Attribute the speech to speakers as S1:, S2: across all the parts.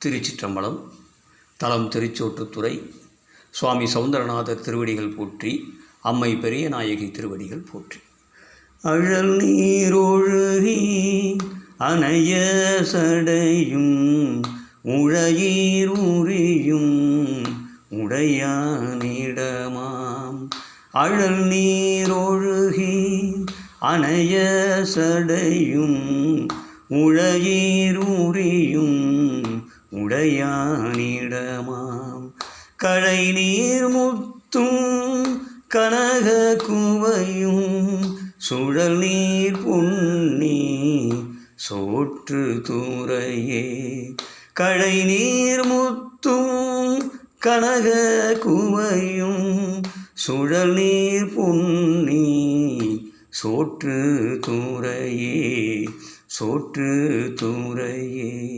S1: திருச்சிற்றம்பலம். தலம் திருச்சோற்றுத்துறை. சுவாமி சௌந்தரநாதர் திருவடிகள் போற்றி. அம்மை பெரிய நாயகி திருவடிகள் போற்றி. அழல் நீரொழுகி அணைய சடையும் உழையீர் உரியும் உடையானிடமாம். அழல் நீரொழுகி அணைய சடையும் உழையீர் உரியும் உடையானிடமாம். களை நீர் முத்தும் கனக குவையும் சுழல் நீர் பொன்னி சோற்று தூரையே. களை நீர் முத்தும் கனக குவையும் சுழல் நீர் பொன்னி சோற்று தூரையே சோற்று தூரையே.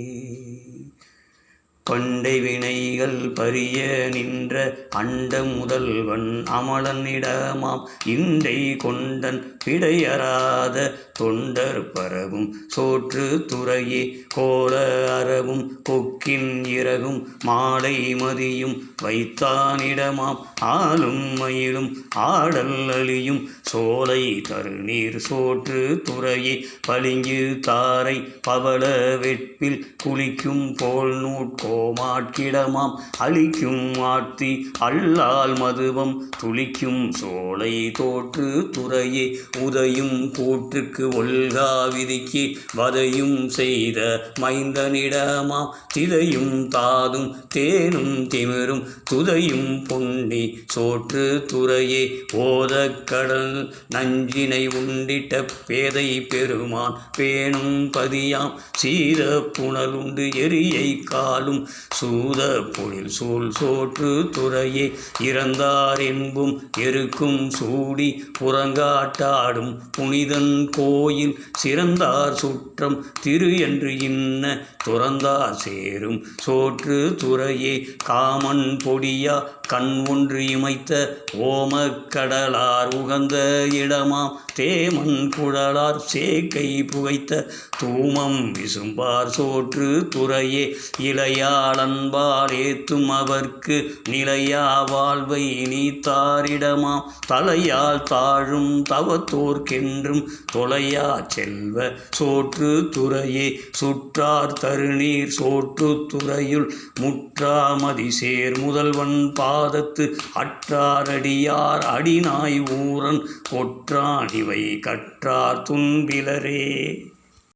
S1: பண்டை வினைகள் பரிய நின்ற அண்ட முதல்வன் அமலனிடமாம். இண்டை கொண்டன் பிடையறாத தொண்டர் பரவும் சோற்று துறையே. கோல அறவும் கொக்கின் இறகும் மாலை மதியும் வைத்தானிடமாம். ஆளும் மயிலும் ஆடல் அழியும் சோலை தருநீர் சோற்று துறையே. பளிங்கு தாரை பவள வெட்பில் குளிக்கும் போல் நூட்கோமாட்கிடமாம். அழிக்கும் ஆட்சி அல்லால் மதுவம் துளிக்கும் சோலை தோற்று துறையே. உதையும் கூற்றுக்கு ஒல்கா விதிக்கு வதையும் செய்த மைந்தனிடமாம். திதையும் தாதும் தேனும் திமிரும் துதையும் பொன்னி சோற்று துறையே. ஓதக் கடல் நஞ்சினை உண்டிட்ட பேதை பெருமான் பேணும் பதியாம். சீத புனல் உண்டு எரியை காலும் சூத பொழில் சூழ் சோற்று துறையே. இறந்தார் என்பும் எருக்கும் சூடி புறங்காட்டாடும் புனிதன் கோயில் சிறந்தார் சுற்றம் திரு என்று இன்ன துறந்தார் சேரும் சோற்று துறையே. காமன் பொடியா கண் ஒன்று இமைத்த ஓமக்கடலார் உகந்த இடமாம். தேமன் குழலார் சேக்கை புகைத்த தூமம் விசும்பார் சோற்று துறையே. இளையாளன்பால் ஏத்தும் அவர்க்கு நிலையா வாழ்வை நீத்தாரிடமாம். தலையால் தாழும் தவத்தோர்க்கென்றும் தொலையா செல்வ சோற்று துறையே. சுற்றார் தருநீர் சோற்று துறையுள் முற்றாமதி சேர் முதல்வன் பாதத்து அற்றாரடியார் அடிநாய் ஊரன் கொற்றான் இவை கற்றார் துன்பிலரே.